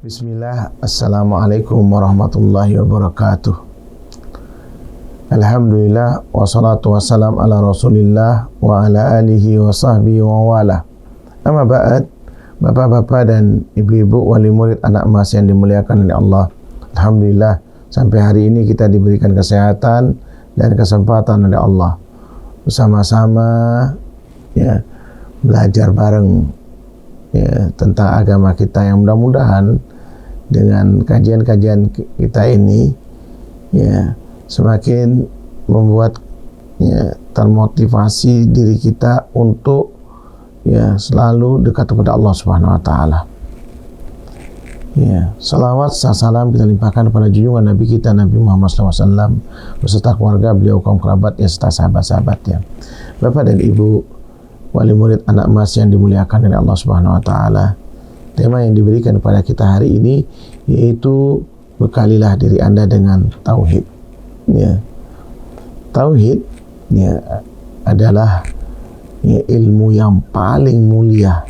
Bismillah, Assalamualaikum warahmatullahi wabarakatuh. Alhamdulillah, wassalatu wassalam ala rasulillah wa ala alihi wa sahbihi wa wala. Amma ba'd, bapak-bapak dan ibu-ibu wali murid anak emas yang dimuliakan oleh Allah. Alhamdulillah, sampai hari ini kita diberikan kesehatan dan kesempatan oleh Allah. Bersama-sama ya, belajar bareng ya, tentang agama kita, yang mudah-mudahan dengan kajian-kajian kita ini ya semakin membuat ya termotivasi diri kita untuk ya selalu dekat kepada Allah Subhanahu wa taala. Ya, salawat salam kita limpahkan kepada junjungan Nabi kita Nabi Muhammad SAW beserta keluarga beliau, kaum kerabat ya, serta sahabat-sahabatnya. Bapak dan Ibu wali murid anak emas yang dimuliakan oleh Allah Subhanahu wa taala. Tema yang diberikan kepada kita hari ini yaitu bekalilah diri Anda dengan tauhid. Ya. Tauhid ya adalah ya, ilmu yang paling mulia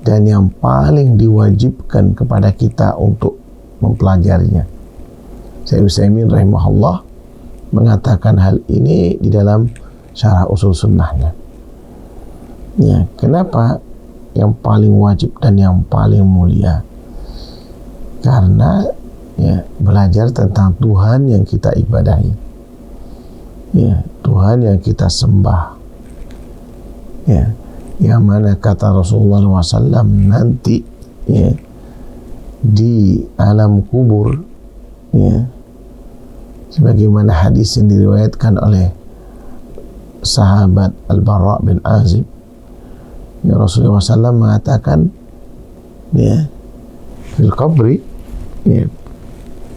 dan yang paling diwajibkan kepada kita untuk mempelajarinya. Syekh Utsaimin rahimahullah mengatakan hal ini di dalam syarah usul sunnahnya. Ya, kenapa yang paling wajib dan yang paling mulia? Karena ya belajar tentang Tuhan yang kita ibadahi, ya Tuhan yang kita sembah, ya yang mana kata Rasulullah SAW nanti ya di alam kubur, ya sebagaimana hadis yang diriwayatkan oleh sahabat Al-Bara bin Azib, ya Rasulullah SAW mengatakan ya fil qabri ya,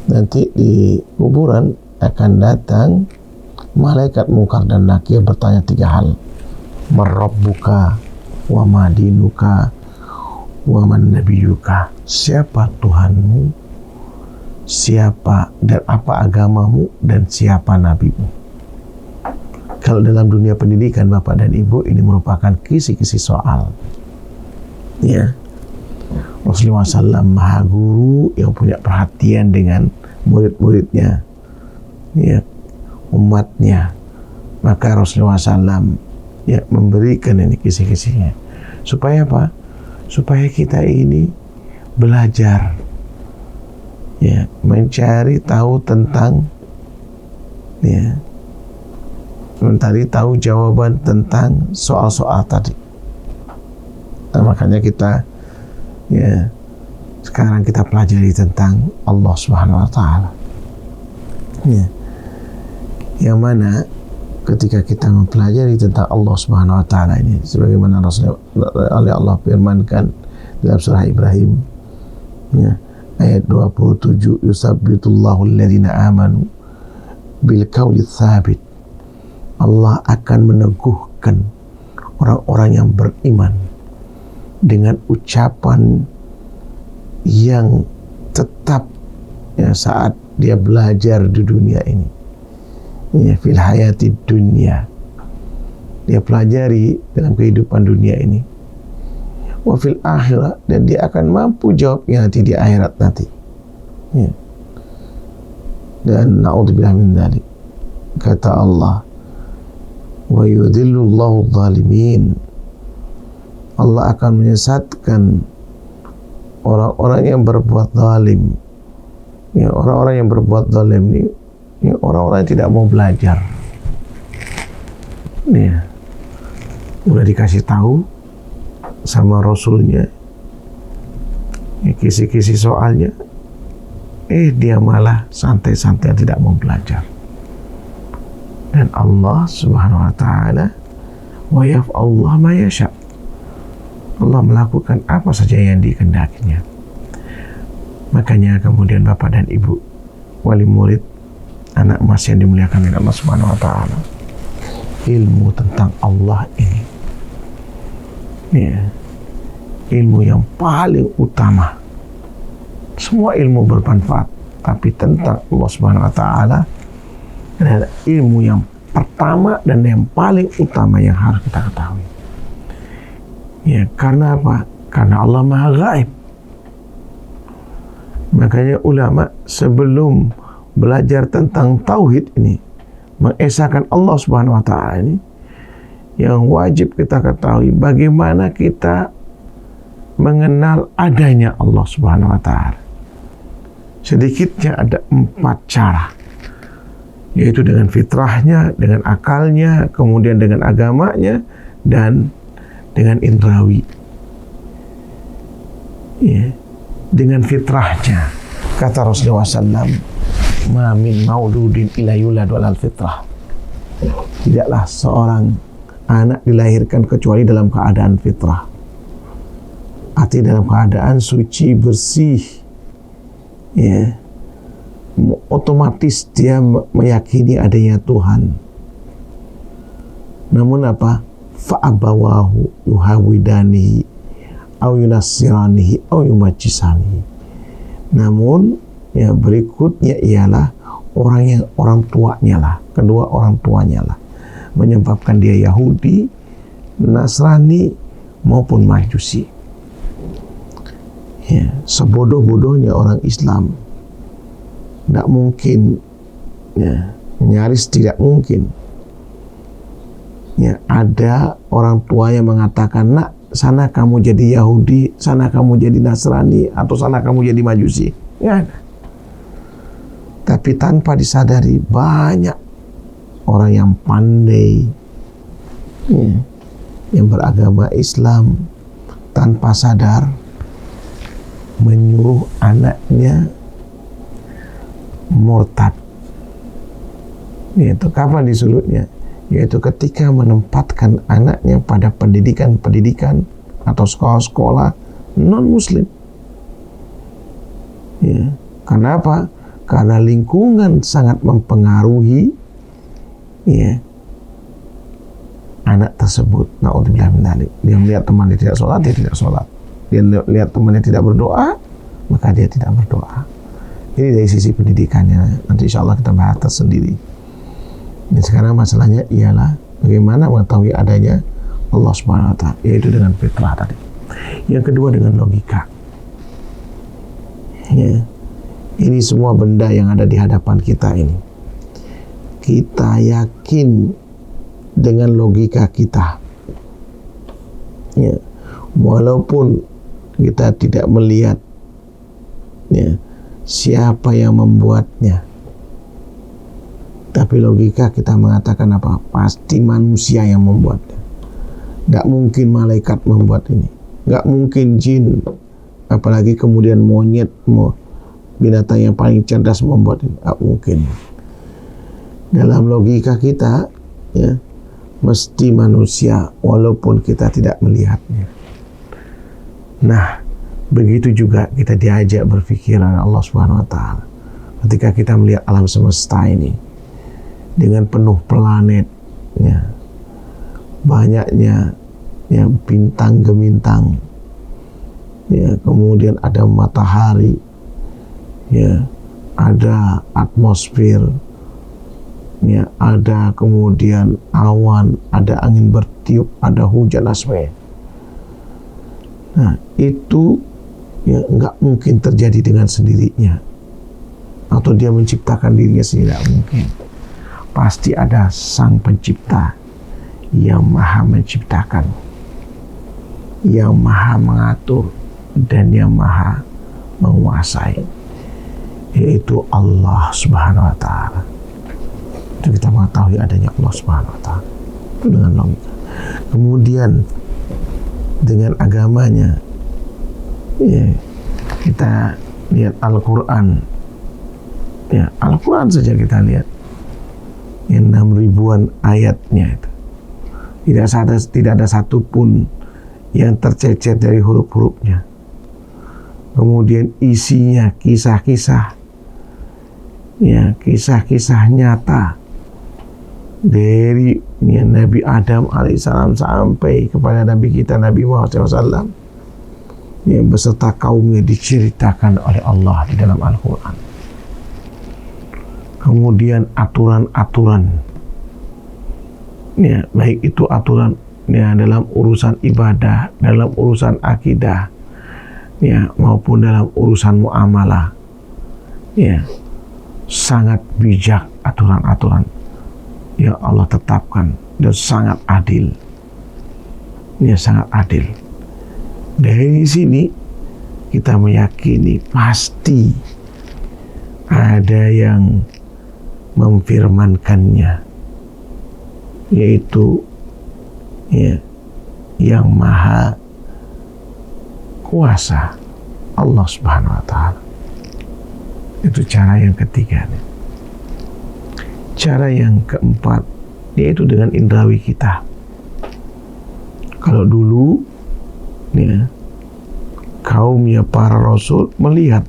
nanti di kuburan akan datang malaikat mungkar dan nakir bertanya tiga hal: marrabbuka wa madinuka wa man nabiyuka. Siapa Tuhanmu, siapa dan apa agamamu, dan siapa nabimu. Kalau dalam dunia pendidikan Bapak dan Ibu, ini merupakan kisi-kisi soal. Ya, Rasulullah SAW maha guru yang punya perhatian dengan murid-muridnya, ya umatnya. Maka Rasulullah SAW ya memberikan ini kisi-kisinya. Supaya apa? Supaya kita ini belajar, ya mencari tahu tentang ya mencari tahu jawaban tentang soal-soal tadi. Nah, makanya kita ya sekarang kita pelajari tentang Allah Subhanahu wa taala. Ya. Yang mana ketika kita mempelajari tentang Allah Subhanahu wa taala ini, sebagaimana oleh Allah firmankan dalam surah Ibrahim ya, ayat 27, yusabbitullahu alladhina amanu bil qauli tsabit. Allah akan meneguhkan orang-orang yang beriman dengan ucapan yang tetap ya, saat dia belajar di dunia ini, ya fil hayati dunia, dia pelajari dalam kehidupan dunia ini, wa fil akhirah, dan dia akan mampu jawabnya nanti di akhirat nanti, ya. Dan na'udzubillah min dzalik, kata Allah, wa yudhillullahu dzalimin. Allah akan menyesatkan orang-orang yang berbuat zalim. Ya, orang-orang yang berbuat zalim ini ya, orang-orang yang tidak mau belajar. Ya, udah dikasih tahu sama Rasulnya ya, kisi-kisi soalnya, dia malah santai-santai tidak mau belajar. Dan Allah Subhanahu wa taala wa yaf'alullah ma yasha. Allah melakukan apa saja yang dikehendakinya. Makanya kemudian Bapak dan Ibu wali murid anak emas yang dimuliakan oleh Allah Subhanahu wa taala, ilmu tentang Allah ini ya, ilmu yang paling utama. Semua ilmu bermanfaat, tapi tentang Allah Subhanahu wa taala adalah ilmu yang pertama dan yang paling utama yang harus kita ketahui. Ya, karena apa? Karena Allah Maha Gaib. Makanya ulama sebelum belajar tentang tauhid ini, mengesahkan Allah Subhanahu wa taala ini, yang wajib kita ketahui bagaimana kita mengenal adanya Allah Subhanahu wa taala. Sedikitnya ada 4 cara, yaitu dengan fitrahnya, dengan akalnya, kemudian dengan agamanya, dan dengan indrawi. Ya, dengan fitrahnya, kata Rasulullah SAW, ma min mauludin illa yuladu alal fitrah. Tidaklah seorang anak dilahirkan kecuali dalam keadaan fitrah, arti dalam keadaan suci, bersih. Ya, otomatis dia meyakini adanya Tuhan. Namun apa? Fa'abawahu yuhawidanihi au yunassiranihi au yumajjisanihi. Namun ya berikutnya ialah orang tuanya lah, kedua orang tuanya lah, menyebabkan dia Yahudi, Nasrani maupun Majusi. Ya, sebodoh-bodohnya orang Islam, tidak mungkin, ya, nyaris tidak mungkin, ya, ada orang tua yang mengatakan, nak, sana kamu jadi Yahudi, sana kamu jadi Nasrani, atau sana kamu jadi Majusi. Ya ada. Tapi tanpa disadari banyak orang yang pandai, ya, yang beragama Islam tanpa sadar menyuruh anaknya murtad. Yaitu kapan disuruhnya? Yaitu ketika menempatkan anaknya pada pendidikan atau sekolah-sekolah non-muslim. Ya, karena apa? Karena lingkungan sangat mempengaruhi, ya, anak tersebut. Na'udzubillah min dzalik. Dia melihat temannya tidak sholat, dia tidak sholat. Dia lihat temannya tidak berdoa, maka dia tidak berdoa. Ini dari sisi pendidikannya. Nanti insya Allah kita bahas tersendiri. Dan sekarang masalahnya ialah bagaimana mengetahui adanya Allah Subhanahu wa taala, yaitu dengan fitrah tadi. Yang kedua dengan logika. Ya. Ini semua benda yang ada di hadapan kita ini, kita yakin dengan logika kita. Ya. Walaupun kita tidak melihat, ya, siapa yang membuatnya, tapi logika kita mengatakan apa? Pasti manusia yang membuatnya. Nggak mungkin malaikat membuat ini, nggak mungkin jin, apalagi kemudian monyet, binatang yang paling cerdas membuat ini, nggak mungkin. Dalam logika kita, ya, mesti manusia, walaupun kita tidak melihatnya. Nah, begitu juga kita diajak berpikir oleh Allah Subhanahu wa taala. Ketika kita melihat alam semesta ini dengan penuh planet, ya, banyaknya, ya, bintang gemintang, ya, kemudian ada matahari, ya, ada atmosfer, ya, ada kemudian awan, ada angin bertiup, ada hujan asme. Nah, itu, ya, nggak mungkin terjadi dengan sendirinya, atau dia menciptakan dirinya sendiri, tidak mungkin. Pasti ada sang pencipta yang maha menciptakan, yang maha mengatur, dan yang maha menguasai, yaitu Allah Subhanahu wa taala. Itu kita mengetahui adanya Allah Subhanahu wa taala itu dengan logika. Kemudian dengan agamanya, ya, kita lihat Al-Quran, ya, Al-Quran saja kita lihat, yang 6.000-an ayatnya itu, tidak ada satupun yang tercecer dari huruf-hurufnya. Kemudian isinya kisah-kisah, ya, kisah-kisah nyata dari, ya, Nabi Adam alaihissalam sampai kepada Nabi kita Nabi Muhammad SAW, ya, beserta kaumnya diceritakan oleh Allah di dalam Al-Quran. Kemudian aturan-aturan, ya, baik itu aturan, ya, dalam urusan ibadah, dalam urusan akidah, ya, maupun dalam urusan muamalah, ya, sangat bijak aturan-aturan yang Allah tetapkan dan sangat adil. Ya, sangat adil. Dari sini kita meyakini pasti ada yang memfirmankannya, yaitu ya, yang maha kuasa, Allah Subhanahu wa Ta'ala. Itu cara yang ketiga. Cara yang keempat, yaitu dengan indrawi kita. Kalau dulu ya, kaumnya para rasul melihat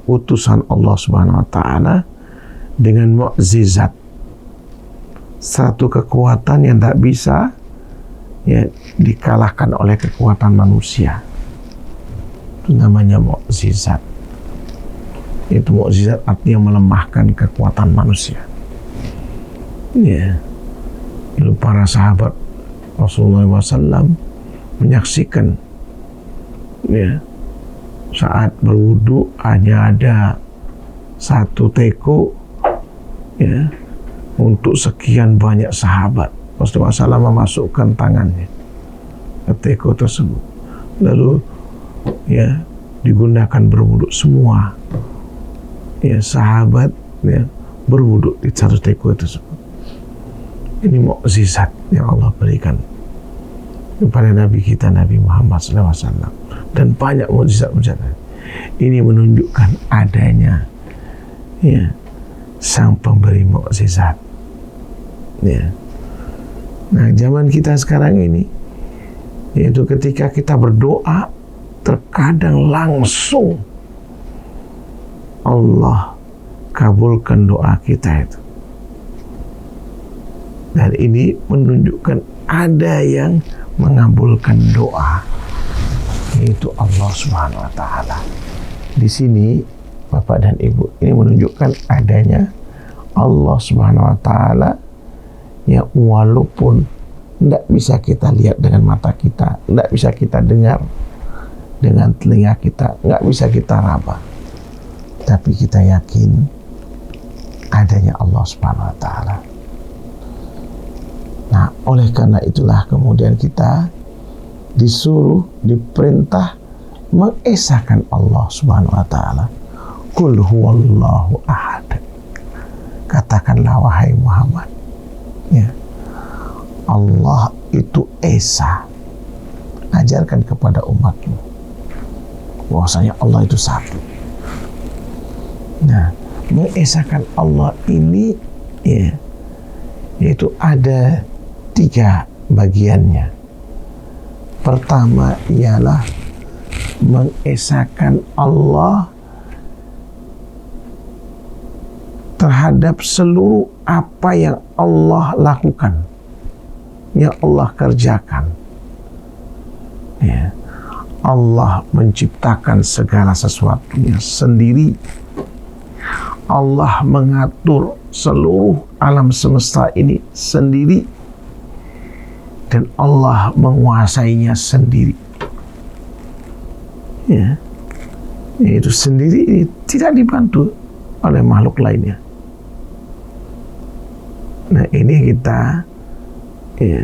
utusan Allah Subhanahu wa Ta'ala dengan mukjizat, satu kekuatan yang tak bisa ya dikalahkan oleh kekuatan manusia. Itu namanya mukjizat. Itu mukjizat artinya melemahkan kekuatan manusia. Ya, lalu para sahabat Rasulullah SAW menyaksikan ya, saat berwudu hanya ada satu teko ya, untuk sekian banyak sahabat. Rasulullah SAW memasukkan tangannya ke teko tersebut, lalu ya digunakan berwudu semua ya sahabat ya berwudu di satu teko tersebut. Ini mukjizat yang Allah berikan kepada Nabi kita Nabi Muhammad SAW, dan banyak mukjizat-mukjizat. Ini menunjukkan adanya ya sang pemberi mukjizat. Ya. Nah, zaman kita sekarang ini, yaitu ketika kita berdoa, terkadang langsung Allah kabulkan doa kita itu. Dan ini menunjukkan ada yang mengabulkan doa, yaitu Allah Subhanahu wa Ta'ala. Di sini Bapak dan Ibu, ini menunjukkan adanya Allah Subhanahu wa Ta'ala yang walaupun tidak bisa kita lihat dengan mata kita, tidak bisa kita dengar dengan telinga kita, nggak bisa kita raba, tapi kita yakin adanya Allah Subhanahu wa Ta'ala. Nah, oleh karena itulah kemudian kita disuruh, diperintah mengesahkan Allah Subhanahu wa Ta'ala. Qul huwallahu ahad. Katakanlah wahai Muhammad, ya, Allah itu esa. Ajarkan kepada umatmu bahwasanya Allah itu satu. Nah, mengesahkan Allah ini ya, yaitu ada 3 bagiannya. Pertama ialah mengesahkan Allah terhadap seluruh apa yang Allah lakukan, yang Allah kerjakan. Ya. Allah menciptakan segala sesuatunya sendiri. Allah mengatur seluruh alam semesta ini sendiri, dan Allah menguasainya sendiri. Ya, itu sendiri, tidak dibantu oleh makhluk lainnya. Nah, ini kita ya,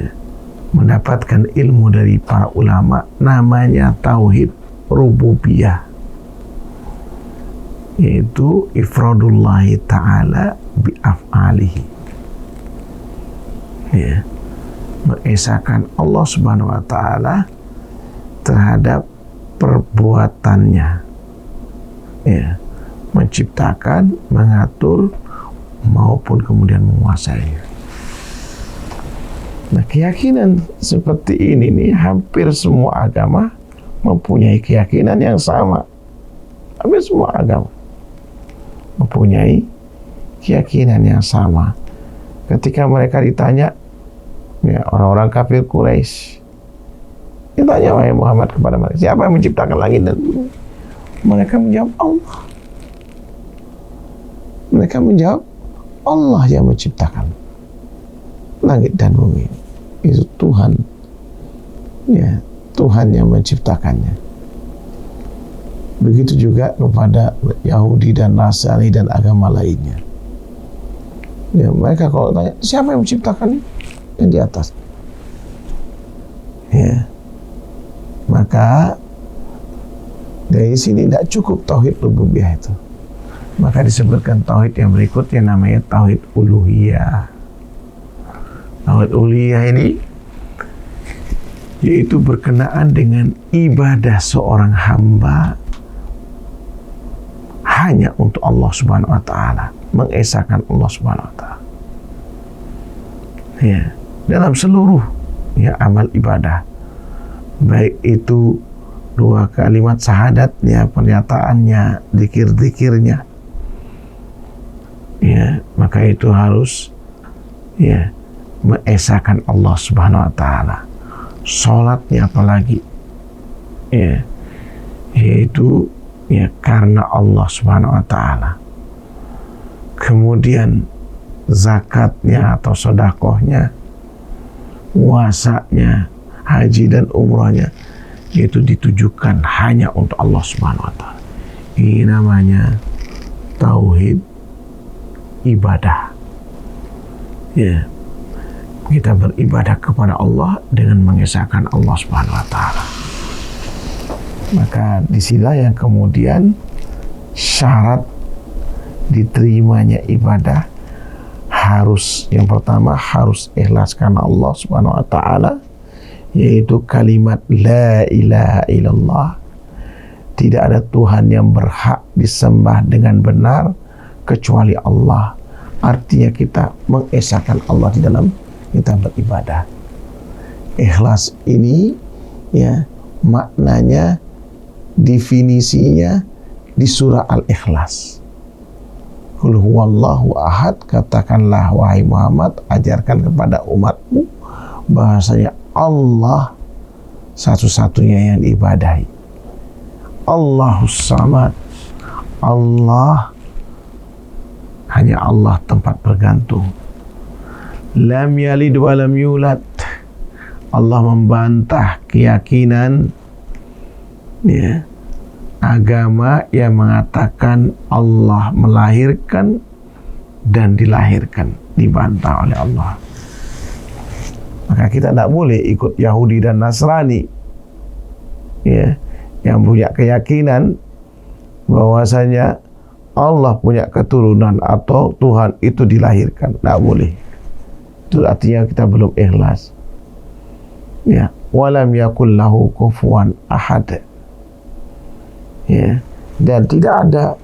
mendapatkan ilmu dari para ulama, namanya tauhid rububiyah, yaitu ifradullahi ta'ala bi'af'alihi. Ya, mengesahkan Allah Subhanahu wa Ta'ala terhadap perbuatannya, ya, menciptakan, mengatur, maupun kemudian menguasainya. Nah, keyakinan seperti ini nih, hampir semua agama mempunyai keyakinan yang sama. Hampir semua agama mempunyai keyakinan yang sama. Ketika mereka ditanya, ya, orang-orang kafir Quraisy ditanya wahai Muhammad kepada mereka, siapa yang menciptakan langit dan bumi? Mereka menjawab Allah. Mereka menjawab Allah yang menciptakan langit dan bumi. Itu Tuhan, ya, Tuhan yang menciptakannya. Begitu juga kepada Yahudi dan Nasrani dan agama lainnya. Ya, mereka kalau tanya, siapa yang menciptakan? Yang di atas. Ya. Maka dari sini tidak cukup tauhid rububiyah itu. Maka disebutkan tauhid yang berikutnya namanya tauhid uluhiyah. Tauhid uluhiyah ini yaitu berkenaan dengan ibadah seorang hamba hanya untuk Allah Subhanahu wa taala, mengesahkan Allah Subhanahu wa taala. Ya, dalam seluruh ya amal ibadah, baik itu dua kalimat syahadatnya, pernyataannya, zikir-zikirnya, ya, maka itu harus ya mengesahkan Allah Subhanahu wa taala. Salatnya apalagi ya, yaitu ya karena Allah Subhanahu wa taala. Kemudian zakatnya atau sedekahnya, puasanya, haji dan umrahnya itu ditujukan hanya untuk Allah Subhanahu wa taala. Ini namanya tauhid ibadah. Ya. Kita beribadah kepada Allah dengan mengesahkan Allah Subhanahu wa taala. Maka disinilah yang kemudian syarat diterimanya ibadah harus, yang pertama harus ikhlas karena Allah Subhanahu wa taala, yaitu kalimat la ilaha illallah, tidak ada Tuhan yang berhak disembah dengan benar kecuali Allah. Artinya kita mengesahkan Allah di dalam kita beribadah. Ikhlas ini ya maknanya, definisinya di surah Al-Ikhlas. Qul huwallahu ahad, katakanlah wahai Muhammad, ajarkan kepada umatmu bahasanya Allah satu-satunya yang diibadahi. Allahus samad, Allah hanya Allah tempat bergantung. Lam yalid wa lam yulad, Allah membantah keyakinan ya agama yang mengatakan Allah melahirkan dan dilahirkan, dibantah oleh Allah. Maka kita tidak boleh ikut Yahudi dan Nasrani ya, yang punya keyakinan bahwasanya Allah punya keturunan atau Tuhan itu dilahirkan. Tidak boleh. Itu artinya kita belum ikhlas. Ya, walam yakul lahu kufuwan ahad. Ya, dan tidak ada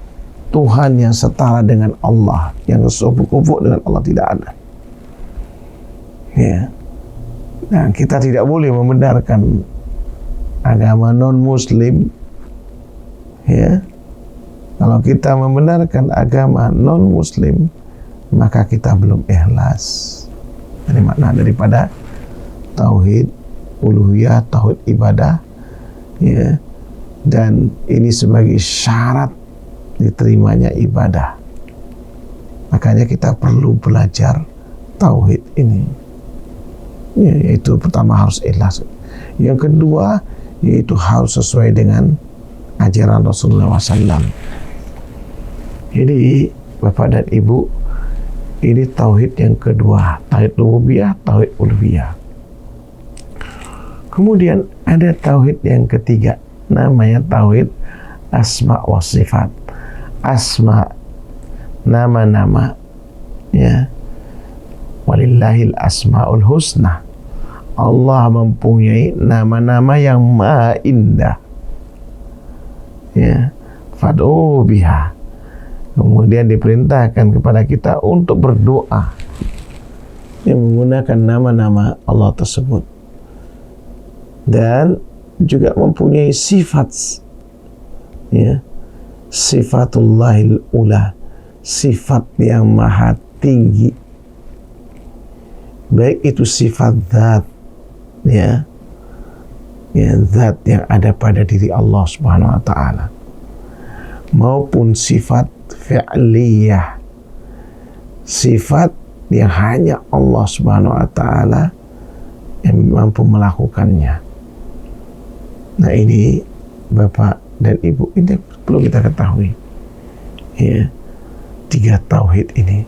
Tuhan yang setara dengan Allah, yang sekufu dengan Allah, tidak ada. Ya. Nah, kita tidak boleh membenarkan agama non-muslim. Ya. Kalau kita membenarkan agama non-muslim, maka kita belum ikhlas. Ini makna daripada tauhid uluhiyah, tauhid ibadah, ya. Dan ini sebagai syarat diterimanya ibadah. Makanya kita perlu belajar tauhid ini. Ya, yaitu pertama harus ikhlas. Yang kedua yaitu harus sesuai dengan ajaran Rasulullah SAW. Jadi Bapak dan Ibu, ini tauhid yang kedua, tauhid rububiyah, tauhid uluhiyah. Kemudian ada tauhid yang ketiga, namanya tauhid asma wa sifat. Asma, nama-nama, ya. Walillahil asmaul husna. Allah mempunyai nama-nama yang maha indah. Ya, fad'u biha. Kemudian diperintahkan kepada kita untuk berdoa yang menggunakan nama-nama Allah tersebut, dan juga mempunyai sifat, ya, sifatullahil ula, sifat yang maha tinggi, baik itu sifat zat, ya, zat yang ada pada diri Allah Subhanahu wa taala, maupun sifat fi'liyah, sifat yang hanya Allah Subhanahu wa taala yang mampu melakukannya. Nah, ini Bapak dan Ibu, ini perlu kita ketahui. Ya, 3 tauhid ini.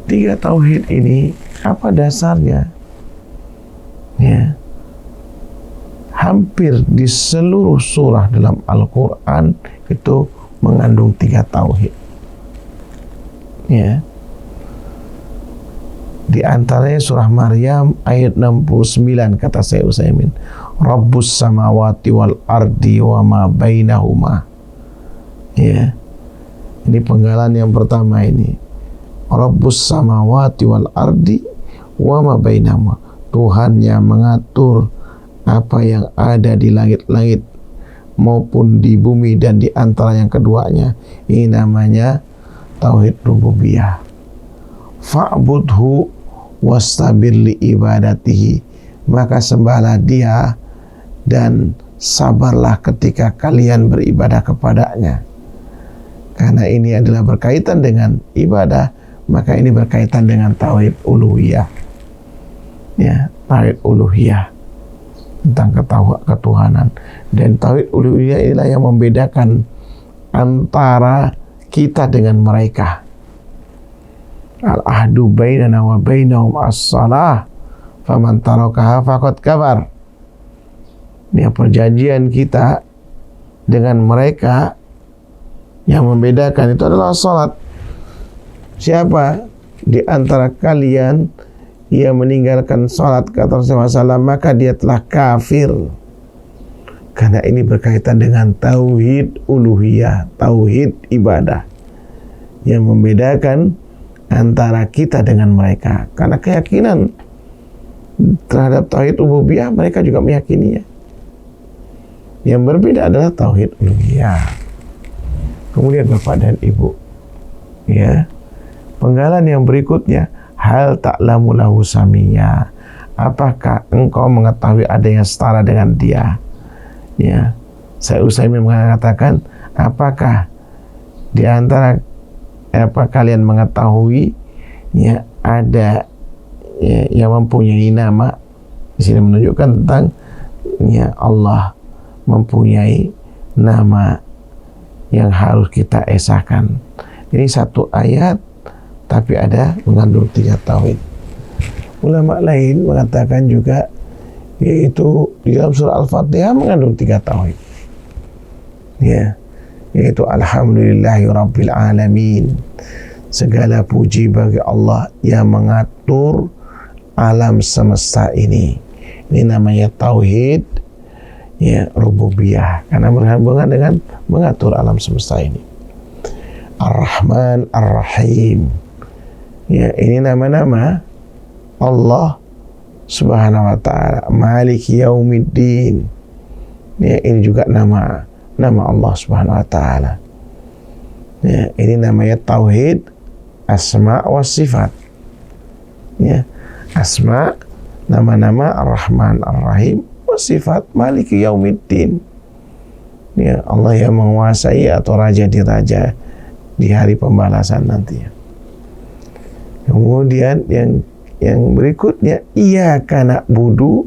3 tauhid ini apa dasarnya? Ya, hampir di seluruh surah dalam Al-Quran itu mengandung 3 tauhid. Ya, di antaranya surah Maryam ayat 69, kata Syekh Utsaimin, Rabbus samawati wal ardi wa ma bainahuma. Ya, ini penggalan yang pertama ini. Rabbus samawati wal ardi wa ma bainahuma. Tuhan yang mengatur apa yang ada di langit-langit maupun di bumi dan di antara yang keduanya. Ini namanya tauhid rububiyah. Fa'budhu wastabir li ibadatihi. Maka sembahlah Dia dan sabarlah ketika kalian beribadah kepadanya. Karena ini adalah berkaitan dengan ibadah, maka ini berkaitan dengan tauhid uluhiyah. Ya, tauhid uluhiyah tentang ketuhanan, dan tauhid uluhiyah inilah yang membedakan antara kita dengan mereka. Al-ahdu bainana wa bainahum as-salah faman tarakaha faqad kafar. Ini perjanjian kita dengan mereka, yang membedakan itu adalah salat. Siapa di antara kalian ia meninggalkan salat, kata Rasulullah SAW, maka dia telah kafir. Karena ini berkaitan dengan tauhid uluhiyah, tauhid ibadah, yang membedakan antara kita dengan mereka. Karena keyakinan terhadap tauhid rububiyah mereka juga meyakininya. Yang berbeda adalah tauhid uluhiyah. Kemudian Bapak dan Ibu, ya, penggalan yang berikutnya, hal ta'lamu lahu samiyya. Apakah engkau mengetahui ada yang setara dengan Dia? Ya, Syekh Utsaimin mengatakan, apakah di antara kalian mengetahui ya ada ya, yang mempunyai nama? Di sini menunjukkan tentang ya Allah mempunyai nama yang harus kita esahkan. Ini satu ayat tapi ada mengandung 3 tauhid. Ulama lain mengatakan juga, yaitu di dalam surah Al-Fatihah mengandung 3 tauhid. Ya, yaitu alhamdulillahi rabbil alamin. Segala puji bagi Allah yang mengatur alam semesta ini. Ini namanya tauhid ya rububiyah, karena berhubungan dengan mengatur alam semesta ini. Ar-Rahman Ar-Rahim. Ya, ini nama-nama Allah Subhanahu wa ta'ala. Maliki Yaumiddin. Ya, ini juga nama Allah Subhanahu wa ta'ala. Ya, ini namanya tauhid asma wa sifat. Ya, asma, nama-nama Ar-Rahman Ar-Rahim, wa sifat Maliki Yaumiddin. Ya, Allah yang menguasai atau raja di raja di hari pembalasan nanti. Kemudian yang berikutnya, iyyaka na'budu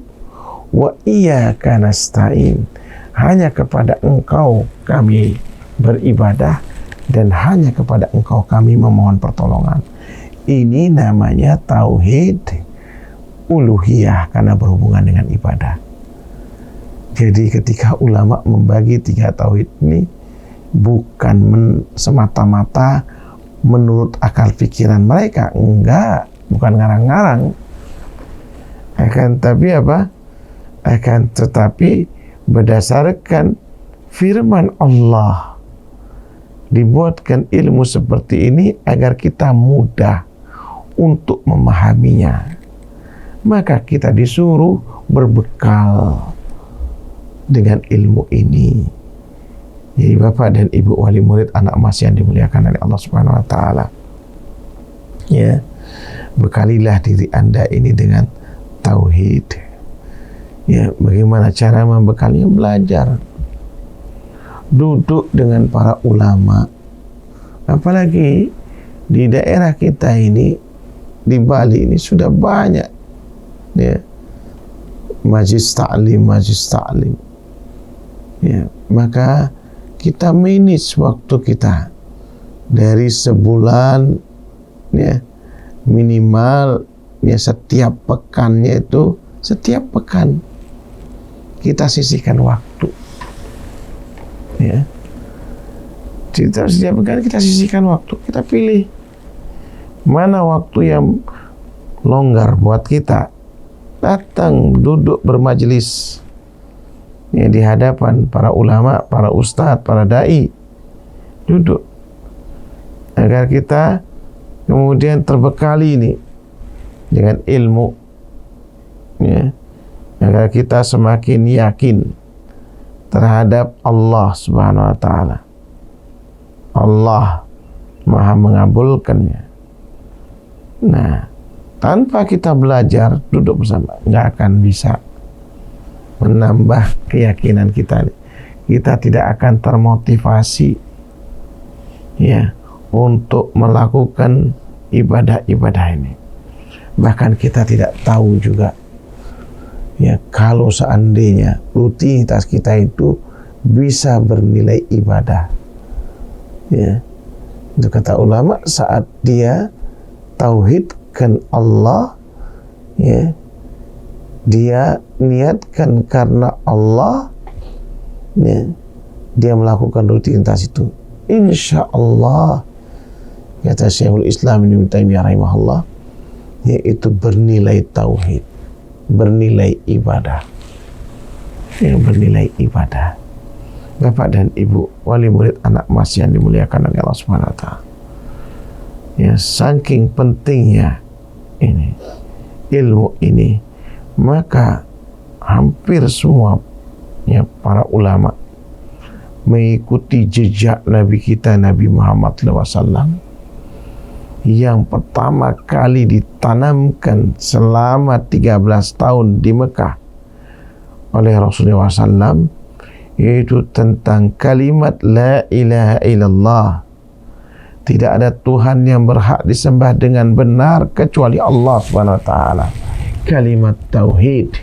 wa iyyaka nasta'in. Hanya kepada Engkau kami beribadah dan hanya kepada Engkau kami memohon pertolongan. Ini namanya tauhid uluhiyah karena berhubungan dengan ibadah. Jadi ketika ulama membagi 3 tauhid ini bukan semata-mata menurut akal pikiran mereka, enggak, bukan ngarang-ngarang. Akan tetapi berdasarkan firman Allah. Dibuatkan ilmu seperti ini agar kita mudah untuk memahaminya. Maka kita disuruh berbekal dengan ilmu ini. Jadi Bapak dan Ibu wali murid anak emas yang dimuliakan oleh Allah Subhanahu wa taala. Ya, bekalilah diri Anda ini dengan tauhid. Ya, bagaimana cara membekalinya? Belajar. Duduk dengan para ulama. Apalagi di daerah kita ini, di Bali ini sudah banyak ya majlis ta'lim. Ya, maka kita manage waktu kita dari sebulan, ya, minimal ya setiap pekannya itu, setiap pekan kita sisihkan waktu, ya. Setiap pekan kita sisihkan waktu, kita pilih mana waktu yang longgar buat kita, datang duduk bermajelis, ya, di hadapan para ulama, para ustadz, para dai, duduk agar kita kemudian terbekali ini dengan ilmu, ya, agar kita semakin yakin terhadap Allah Subhanahu wa taala. Allah Maha mengabulkannya. Nah, tanpa kita belajar duduk bersama, nggak akan bisa menambah keyakinan kita. Kita tidak akan termotivasi, ya, untuk melakukan ibadah-ibadah ini. Bahkan kita tidak tahu juga, ya, kalau seandainya rutinitas kita itu bisa bernilai ibadah, ya. Itu kata ulama, saat dia tauhidkan Allah, ya, dia niatkan karena Allah, ya, dia melakukan rutinitas itu, insya Allah, kata Syekhul Islam Ibnu Taimiyah rahimahullah, yaitu bernilai tauhid, bernilai ibadah, yang bernilai ibadah. Bapak dan Ibu, wali murid anak emas yang dimuliakan oleh Allah Subhanahu wa taala. Ya, saking pentingnya ini ilmu ini, maka hampir semua, ya, para ulama mengikuti jejak Nabi kita Nabi Muhammad SAW yang pertama kali ditanamkan selama 13 tahun di Mekah oleh Rasulullah SAW, yaitu tentang kalimat la ilaha illallah. Tidak ada Tuhan yang berhak disembah dengan benar kecuali Allah Subhanahu wa taala. Kalimat tauhid.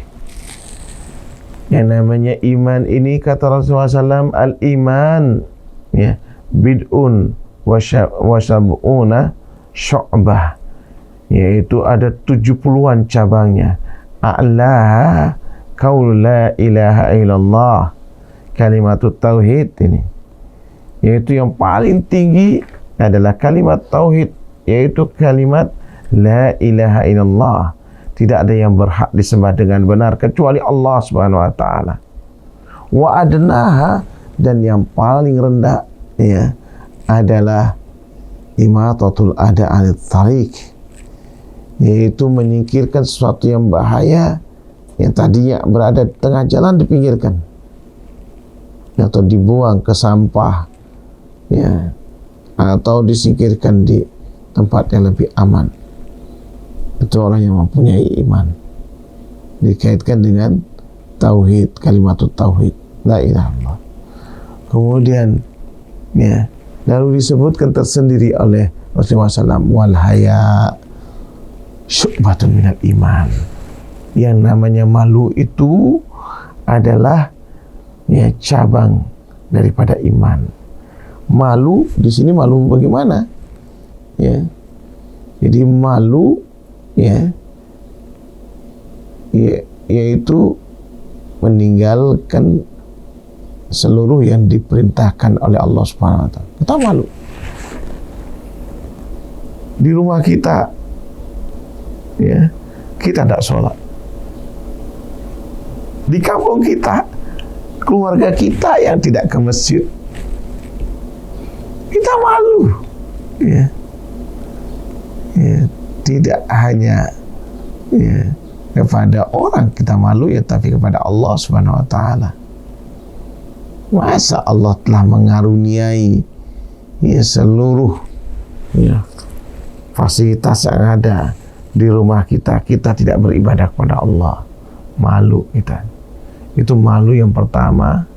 Yang namanya iman ini, kata Rasulullah SAW, al-iman, ya, bid'un wa sab'una syu'bah, yaitu ada 70-an cabangnya. A'laha qaul la ilaha illallah, kalimatut tauhid ini, yaitu yang paling tinggi adalah kalimat tauhid, yaitu kalimat la ilaha illallah. Tidak ada yang berhak disembah dengan benar kecuali Allah Subhanahu wa taala. Wa adnaha, dan yang paling rendah, ya, adalah imatatul ada anit thariq, yaitu menyingkirkan sesuatu yang bahaya yang tadinya berada di tengah jalan, dipinggirkan atau dibuang ke sampah, ya, atau disingkirkan di tempat yang lebih aman. Itu orang yang mempunyai iman, dikaitkan dengan tauhid, kalimatut tauhid, la ilaha illallah. Kemudian, ya, lalu disebutkan tersendiri oleh Rasulullah SAW, wal haya syu'batun minal iman. Yang namanya malu itu adalah, ya, cabang daripada iman. Malu di sini malu bagaimana? Ya, jadi malu, ya, yaitu meninggalkan seluruh yang diperintahkan oleh Allah Subhanahu wa taala. Kita malu di rumah kita, ya, kita tidak sholat. Di kampung kita, keluarga kita yang tidak ke masjid, kita malu, ya. Ya, tidak hanya, ya, kepada orang kita malu, ya, tapi kepada Allah Subhanahu wa taala. Masa Allah telah mengaruniai, ya, seluruh, ya, fasilitas yang ada di rumah kita, kita tidak beribadah kepada Allah, malu kita. Itu malu yang pertama,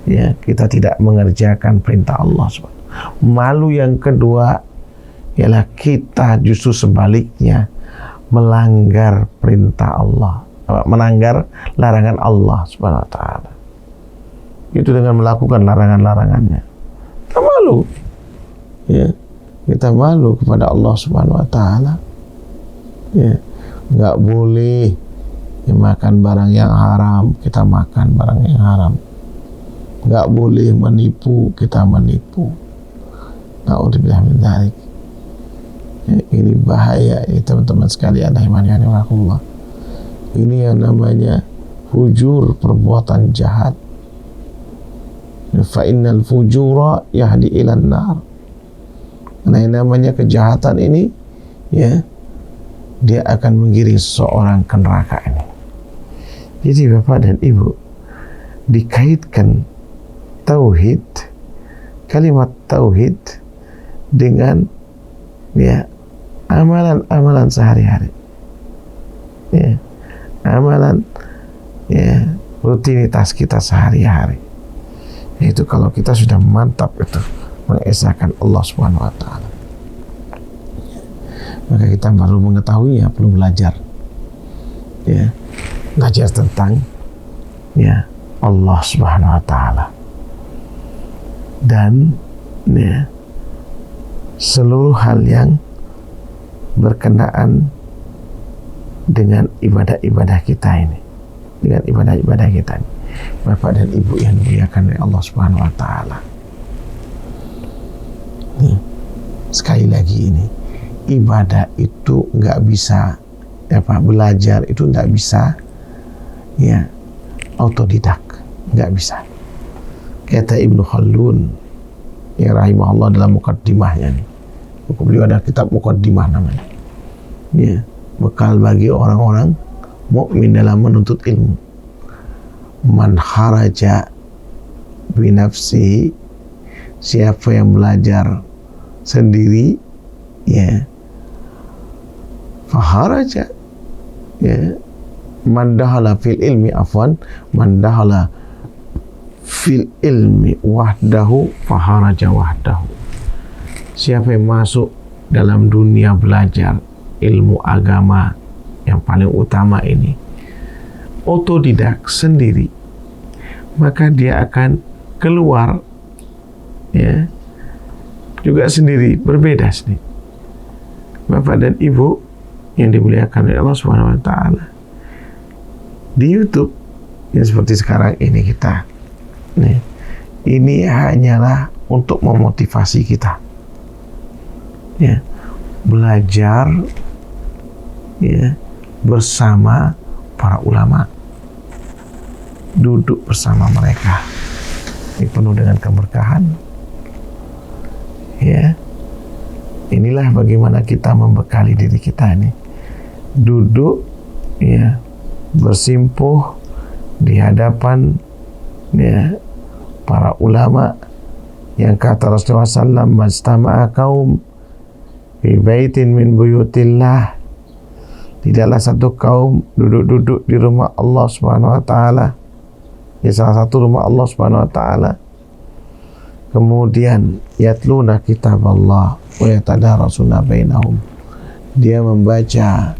ya, kita tidak mengerjakan perintah Allah. Malu yang kedua ialah kita justru sebaliknya melanggar perintah Allah, melanggar larangan Allah Subhanahu wa taala. itu dengan melakukan larangan-larangannya. Kita malu, ya, kita malu kepada Allah Subhanahu Wa Taala. Ya, nggak boleh ya, makan barang yang haram, kita makan barang yang haram. Nggak boleh menipu, kita menipu. Na'udzubillah min dzalik. Ya, ini bahaya, ini teman-teman sekalian rahimani wa rahimakumullah. Ini yang namanya fujur, perbuatan jahat. Fa innal fujura yahdi ilan nar. Nah, yang namanya kejahatan ini, ya, dia akan menggiring seseorang ke neraka ini. Jadi Bapak dan Ibu, dikaitkan tauhid, kalimat tauhid dengan, ya, amalan-amalan sehari-hari, ya, amalan, ya, rutinitas kita sehari-hari. Itu kalau kita sudah mantap itu mengesahkan Allah Subhanahu Wa Taala, maka kita baru mengetahuinya, perlu belajar, ya, belajar tentang, ya, Allah Subhanahu Wa Taala dan, ya, seluruh hal yang berkenaan dengan ibadah-ibadah kita ini, dengan ibadah-ibadah kita ini, Bapak dan Ibu yang dimuliakan oleh Allah Subhanahu Wa Taala. Sekali lagi ini, ibadah itu nggak bisa, ya Pak, belajar itu nggak bisa, ya, autodidak, nggak bisa. Kata Ibnu Khaldun, ya rahimahullah, dalam muqaddimahnya nih, beliau ada kitab muqaddimah namanya, ya, bekal bagi orang-orang mukmin dalam menuntut ilmu. Man kharaja binafsihi, siapa yang belajar sendiri, ya, faharaja, ya, man dahala fil ilmi, afwan, man dahala fil ilmi wahdahu faharaja wahdahu. Siapa yang masuk dalam dunia belajar ilmu agama yang paling utama ini otodidak sendiri, maka dia akan keluar, ya, juga sendiri, berbeda sendiri. Bapak dan Ibu yang dimuliakan oleh Allah Subhanahu Wa Taala, di YouTube yang seperti sekarang ini kita, nih, ini hanyalah untuk memotivasi kita, ya, belajar, ya, bersama para ulama, duduk bersama mereka, ini penuh dengan keberkahan, ya. Inilah bagaimana kita membekali diri kita ini, duduk, ya, bersimpuh di hadapan, ya, para ulama yang kata Rasulullah SAW, majtama'a qaum fi baitin min buyutillah, tidaklah satu kaum duduk-duduk di rumah Allah Subhanahu Wa Taala, ya, salah satu rumah Allah Subhanahu Wa Taala, kemudian yatluna kitab Allah wa yatadarasuna bainahum, dia membaca,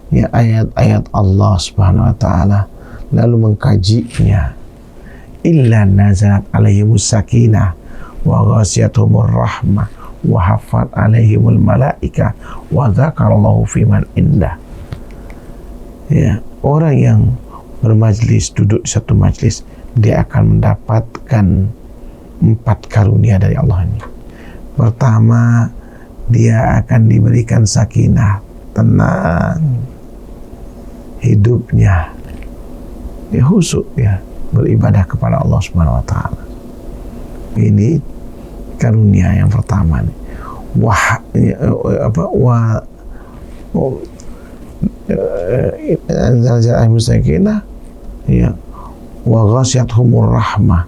ya, ayat-ayat Allah Subhanahu Wa Taala lalu mengkajinya, illa nazalat alaihimus sakinah wa ghasiyatuhumur rahmah wa hafat alaihimul malaika wa dzakarallahu fiman indah. Ya, orang yang bermajlis, duduk di satu majlis, dia akan mendapatkan 4 karunia dari Allah ini. Pertama, dia akan diberikan sakinah, tenang hidupnya, dia khusyuk, ya, beribadah kepada Allah Subhanahu Wa Taala. Ini karunia yang pertama nih. Wah, sakinah, ya, wa ghasyathumur rahmah,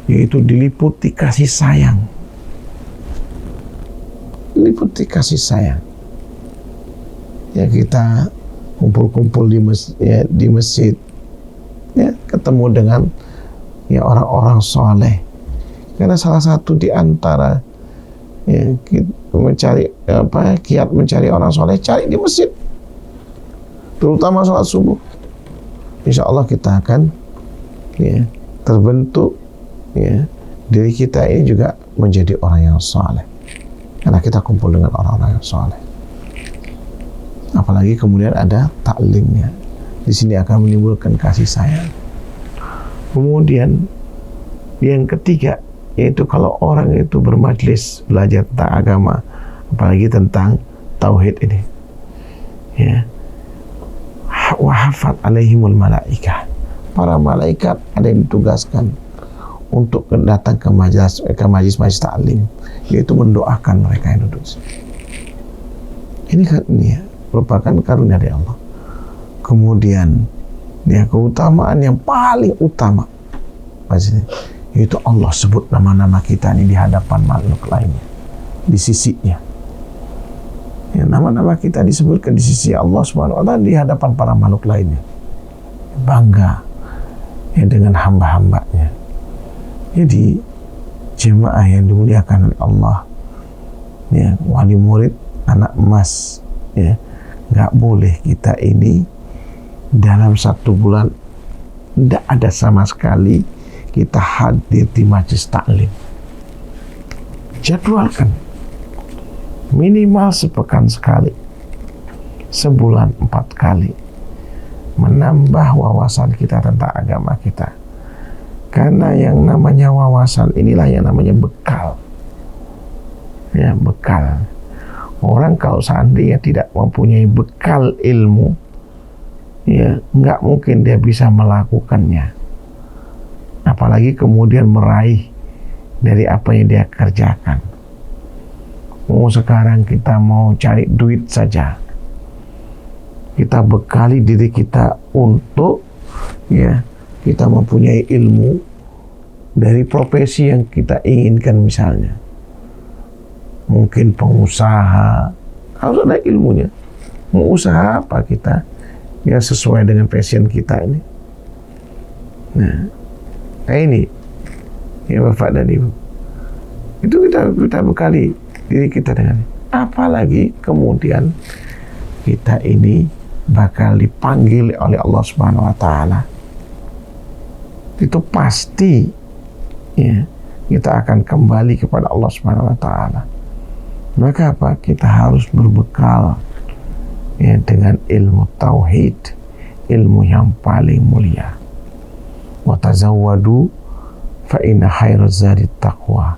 yaitu diliputi kasih sayang, diliputi kasih sayang. Ya, kita kumpul-kumpul di masjid, ya, ketemu dengan, ya, orang-orang soleh, karena salah satu di antara, ya, mencari kiat mencari orang soleh, cari di masjid, terutama sholat subuh. Insya Allah kita akan, ya, terbentuk, ya, diri kita ini juga menjadi orang yang saleh karena kita kumpul dengan orang-orang yang saleh. Apalagi kemudian ada taklimnya, di sini akan menimbulkan kasih sayang. Kemudian yang ketiga, yaitu kalau orang itu bermajlis belajar tentang agama, apalagi tentang tauhid ini, ya, wahafat alaihimul malaikah, para malaikat ada yang ditugaskan untuk datang ke majlis taklim, yaitu mendoakan mereka yang duduk. Ini kan ya, merupakan karunia dari Allah. Kemudian ya, keutamaan yang paling utama yaitu Allah sebut nama-nama kita ini di hadapan makhluk lainnya, di sisinya. Ya, nama-nama kita disebutkan di sisi Allah Subhanahu wa Ta'ala di hadapan para makhluk lainnya. Bangga ya dengan hamba-hambanya. Jadi jemaah yang dimuliakan oleh Allah, ya, wali murid anak emas, ya, nggak boleh kita ini dalam 1 bulan tidak ada sama sekali kita hadir di majlis taklim. Jadwalkan minimal sepekan sekali, sebulan 4 kali, menambah wawasan kita tentang agama kita. Karena yang namanya wawasan inilah yang namanya bekal. Ya, bekal. Orang kalau seandainya tidak mempunyai bekal ilmu, ya nggak mungkin dia bisa melakukannya. Apalagi kemudian meraih dari apa yang dia kerjakan. Sekarang kita mau cari duit saja, kita bekali diri kita untuk ya kita mempunyai ilmu dari profesi yang kita inginkan, misalnya mungkin pengusaha, harus ada ilmunya. Mau usaha apa kita ya sesuai dengan passion kita ini. Nah ini ya Bapak dan Ibu, itu kita bekali diri kita dengan, apalagi kemudian kita ini bakal dipanggil oleh Allah Subhanahu wa Ta'ala. Itu pasti ya kita akan kembali kepada Allah Subhanahu wa Ta'ala. Maka apa? Kita harus berbekal ya dengan ilmu tauhid, ilmu yang paling mulia. Wa tazawwadu fa inna khairaz zadi taqwa.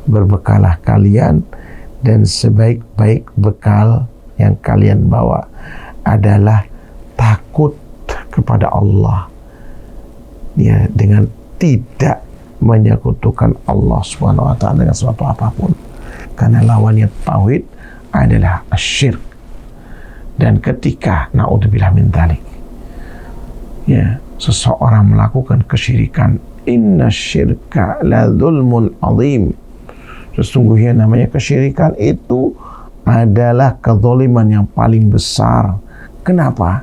Berbekalah kalian, dan sebaik-baik bekal yang kalian bawa adalah takut kepada Allah, ya, dengan tidak menyekutukan Allah Subhanahu wa Ta'ala dengan sesuatu apapun. Karena lawannya tauhid adalah asyirk. Dan ketika naudzubillah min dzalik, ya, seseorang melakukan kesyirikan, inna syirka la dzulmun azim, sesungguhnya namanya kesyirikan itu adalah kezaliman yang paling besar. Kenapa?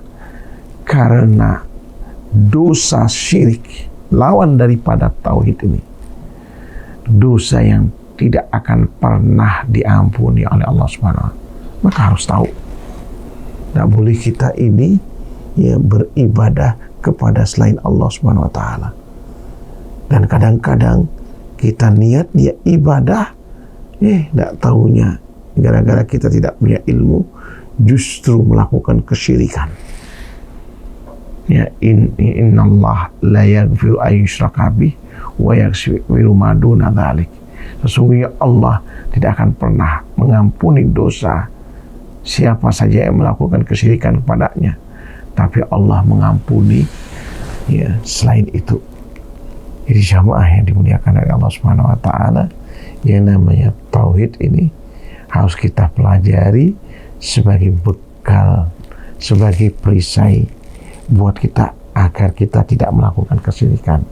Karena dosa syirik, lawan daripada tauhid ini, dosa yang tidak akan pernah diampuni oleh Allah Subhanahu wa Ta'ala. Maka harus tahu, tidak boleh kita ini ya beribadah kepada selain Allah Subhanahu wa Ta'ala. Dan kadang-kadang kita niat ibadah, tidak tahunya gara-gara kita tidak punya ilmu, justru melakukan kesyirikan. Ya, innallaha la yaghfiru ay yushraka bih wa yaghfiru ma duna dzalik. Sesungguhnya Allah tidak akan pernah mengampuni dosa siapa saja yang melakukan kesyirikan kepadanya, tapi Allah mengampuni ya selain itu. Jadi jamaah yang dimuliakan oleh Allah Subhanahu wa Ta'ala, yang namanya tauhid ini harus kita pelajari sebagai bekal, sebagai perisai buat kita agar kita tidak melakukan kesyirikan.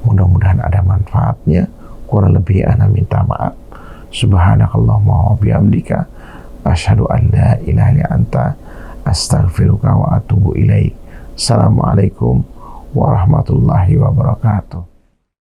Mudah-mudahan ada manfaatnya. Kurang lebih ana minta maaf. Subhanakallahumma wa bihamdika asyhadu an la ilaha illa anta astaghfiruka wa atubu ilaik. Assalamualaikum warahmatullahi wabarakatuh.